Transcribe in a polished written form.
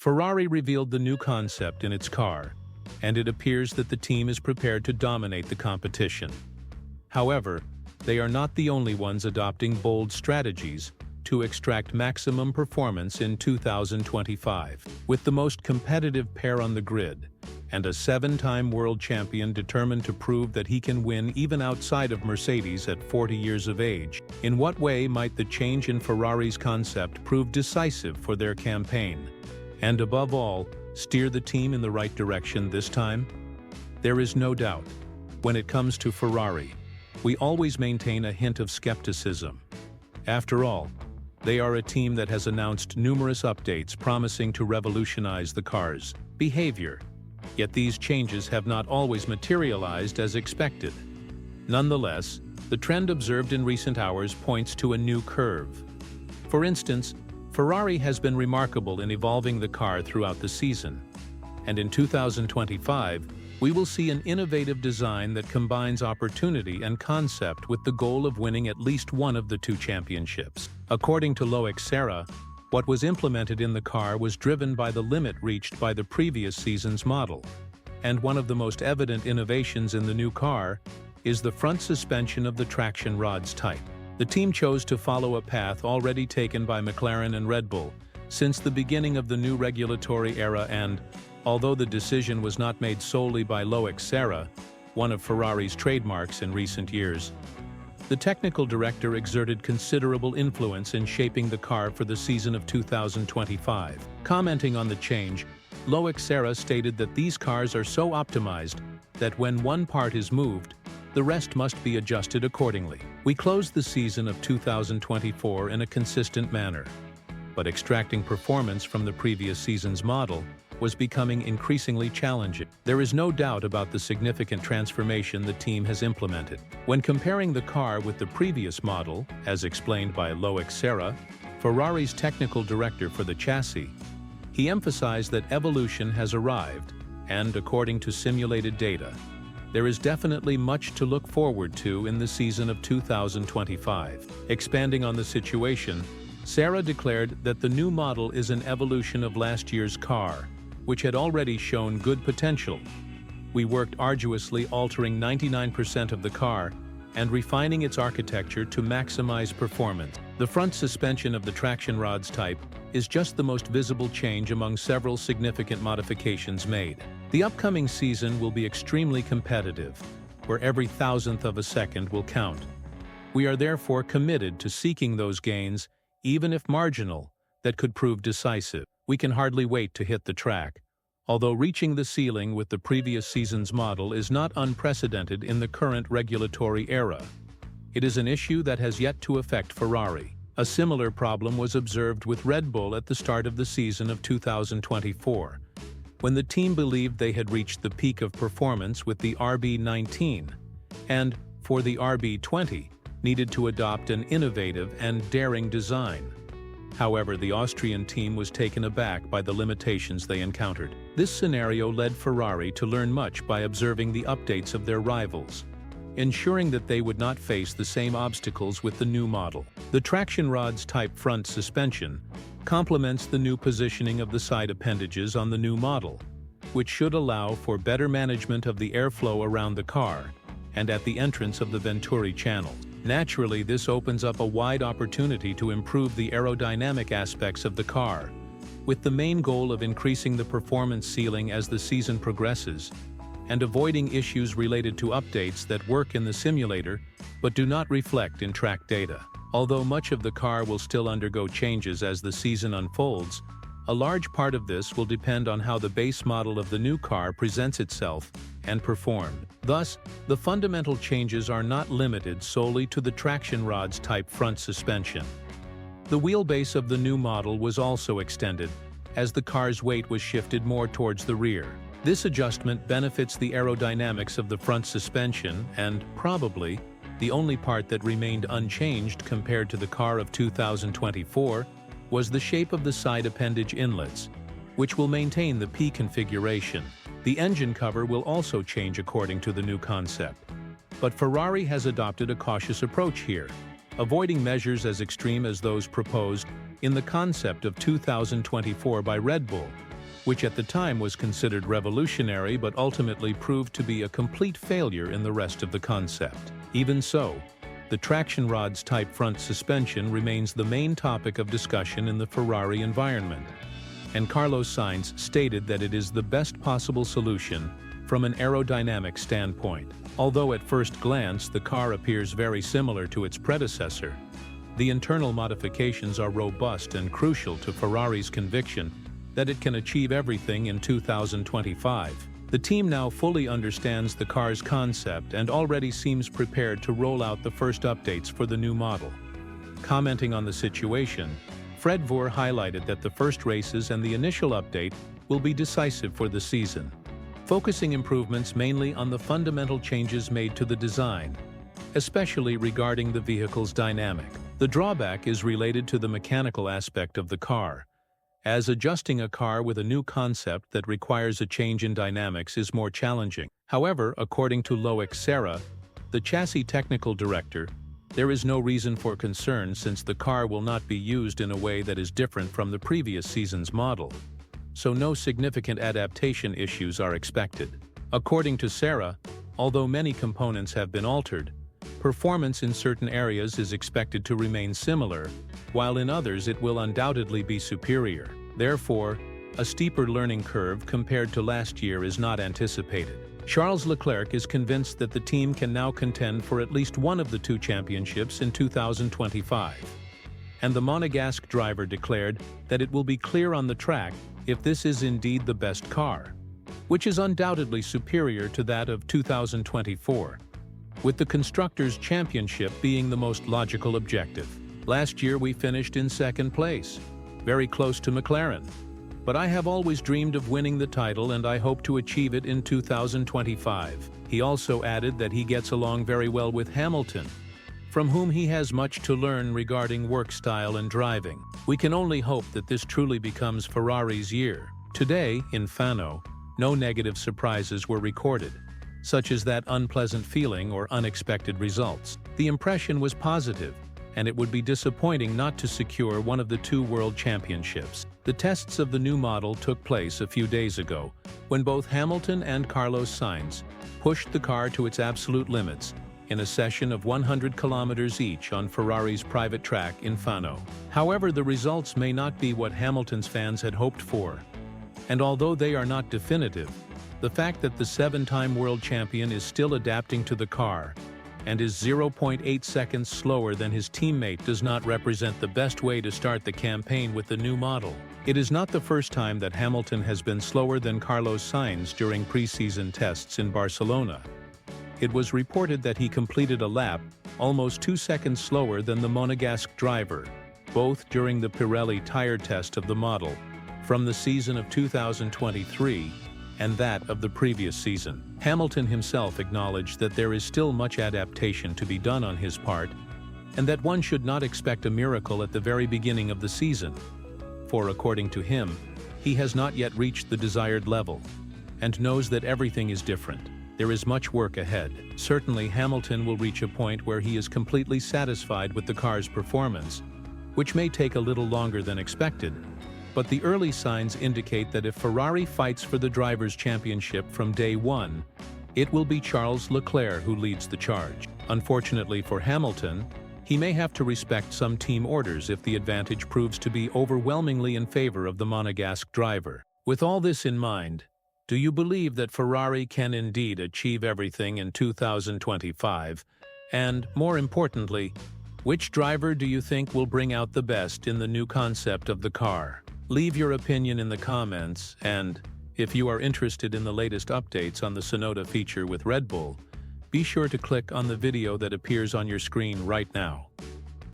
Ferrari revealed the new concept in its car, and it appears that the team is prepared to dominate the competition. However, they are not the only ones adopting bold strategies to extract maximum performance in 2025. With the most competitive pair on the grid, and a 7-time world champion determined to prove that he can win even outside of Mercedes at 40 years of age, in what way might the change in Ferrari's concept prove decisive for their campaign? And above all, steer the team in the right direction this time? There is no doubt, when it comes to Ferrari, we always maintain a hint of skepticism. After all, they are a team that has announced numerous updates promising to revolutionize the car's behavior. Yet these changes have not always materialized as expected. Nonetheless, the trend observed in recent hours points to a new curve. For instance, Ferrari has been remarkable in evolving the car throughout the season, and in 2025, we will see an innovative design that combines opportunity and concept with the goal of winning at least one of the two championships. According to Leclerc, what was implemented in the car was driven by the limit reached by the previous season's model, and one of the most evident innovations in the new car is the front suspension of the traction rods type. The team chose to follow a path already taken by McLaren and Red Bull since the beginning of the new regulatory era, and although the decision was not made solely by Leclerc, one of Ferrari's trademarks in recent years, the technical director exerted considerable influence in shaping the car for the season of 2025. Commenting on the change, Leclerc stated that these cars are so optimized that when one part is moved, the rest must be adjusted accordingly. We closed the season of 2024 in a consistent manner, but extracting performance from the previous season's model was becoming increasingly challenging. There is no doubt about the significant transformation the team has implemented. When comparing the car with the previous model, as explained by Leclerc, Ferrari's technical director for the chassis, he emphasized that evolution has arrived, and according to simulated data, there is definitely much to look forward to in the season of 2025. Expanding on the situation, Sarah declared that the new model is an evolution of last year's car, which had already shown good potential. We worked arduously altering 99% of the car and refining its architecture to maximize performance. The front suspension of the traction rods type is just the most visible change among several significant modifications made. The upcoming season will be extremely competitive, where every thousandth of a second will count. We are therefore committed to seeking those gains, even if marginal, that could prove decisive. We can hardly wait to hit the track. Although reaching the ceiling with the previous season's model is not unprecedented in the current regulatory era, it is an issue that has yet to affect Ferrari. A similar problem was observed with Red Bull at the start of the season of 2024, when the team believed they had reached the peak of performance with the RB19, and, for the RB20, needed to adopt an innovative and daring design. However, the Austrian team was taken aback by the limitations they encountered. This scenario led Ferrari to learn much by observing the updates of their rivals, ensuring that they would not face the same obstacles with the new model. The traction rods type front suspension complements the new positioning of the side appendages on the new model, which should allow for better management of the airflow around the car and at the entrance of the Venturi channel. Naturally, this opens up a wide opportunity to improve the aerodynamic aspects of the car, with the main goal of increasing the performance ceiling as the season progresses, and avoiding issues related to updates that work in the simulator but do not reflect in track data. Although much of the car will still undergo changes as the season unfolds, a large part of this will depend on how the base model of the new car presents itself and performed. Thus, the fundamental changes are not limited solely to the traction rods type front suspension. The wheelbase of the new model was also extended, as the car's weight was shifted more towards the rear. This adjustment benefits the aerodynamics of the front suspension and, probably, the only part that remained unchanged compared to the car of 2024 was the shape of the side appendage inlets, which will maintain the P configuration. The engine cover will also change according to the new concept. But Ferrari has adopted a cautious approach here, avoiding measures as extreme as those proposed in the concept of 2024 by Red Bull, which at the time was considered revolutionary but ultimately proved to be a complete failure in the rest of the concept. Even so, the traction rods type front suspension remains the main topic of discussion in the Ferrari environment, and Carlos Sainz stated that it is the best possible solution from an aerodynamic standpoint. Although at first glance the car appears very similar to its predecessor, the internal modifications are robust and crucial to Ferrari's conviction that it can achieve everything in 2025. The team now fully understands the car's concept and already seems prepared to roll out the first updates for the new model. Commenting on the situation, Fred Vaur highlighted that the first races and the initial update will be decisive for the season, focusing improvements mainly on the fundamental changes made to the design, especially regarding the vehicle's dynamic. The drawback is related to the mechanical aspect of the car, as adjusting a car with a new concept that requires a change in dynamics is more challenging. However, according to Loic Serra, the chassis technical director, there is no reason for concern since the car will not be used in a way that is different from the previous season's model, so no significant adaptation issues are expected. According to Serra, although many components have been altered, performance in certain areas is expected to remain similar, while in others it will undoubtedly be superior. Therefore, a steeper learning curve compared to last year is not anticipated. Charles Leclerc is convinced that the team can now contend for at least one of the two championships in 2025. And the Monegasque driver declared that it will be clear on the track if this is indeed the best car, which is undoubtedly superior to that of 2024, with the Constructors' Championship being the most logical objective. Last year we finished in second place, very close to McLaren. But I have always dreamed of winning the title and I hope to achieve it in 2025. He also added that he gets along very well with Hamilton, from whom he has much to learn regarding work style and driving. We can only hope that this truly becomes Ferrari's year. Today, in Fano, no negative surprises were recorded, such as that unpleasant feeling or unexpected results. The impression was positive, and it would be disappointing not to secure one of the two world championships. The tests of the new model took place a few days ago, when both Hamilton and Carlos Sainz pushed the car to its absolute limits in a session of 100 kilometers each on Ferrari's private track in Fano. However, the results may not be what Hamilton's fans had hoped for, and although they are not definitive, the fact that the seven-time world champion is still adapting to the car and is 0.8 seconds slower than his teammate does not represent the best way to start the campaign with the new model. It is not the first time that Hamilton has been slower than Carlos Sainz during pre-season tests in Barcelona. It was reported that he completed a lap almost 2 seconds slower than the Monegasque driver, both during the Pirelli tire test of the model from the season of 2023 and that of the previous season. Hamilton himself acknowledged that there is still much adaptation to be done on his part, and that one should not expect a miracle at the very beginning of the season, for according to him, he has not yet reached the desired level, and knows that everything is different. There is much work ahead. Certainly Hamilton will reach a point where he is completely satisfied with the car's performance, which may take a little longer than expected, but the early signs indicate that if Ferrari fights for the Drivers' Championship from day one, it will be Charles Leclerc who leads the charge. Unfortunately for Hamilton, he may have to respect some team orders if the advantage proves to be overwhelmingly in favor of the Monegasque driver. With all this in mind, do you believe that Ferrari can indeed achieve everything in 2025? And, more importantly, which driver do you think will bring out the best in the new concept of the car? Leave your opinion in the comments, and if you are interested in the latest updates on the Sonota feature with Red Bull, be sure to click on the video that appears on your screen right now.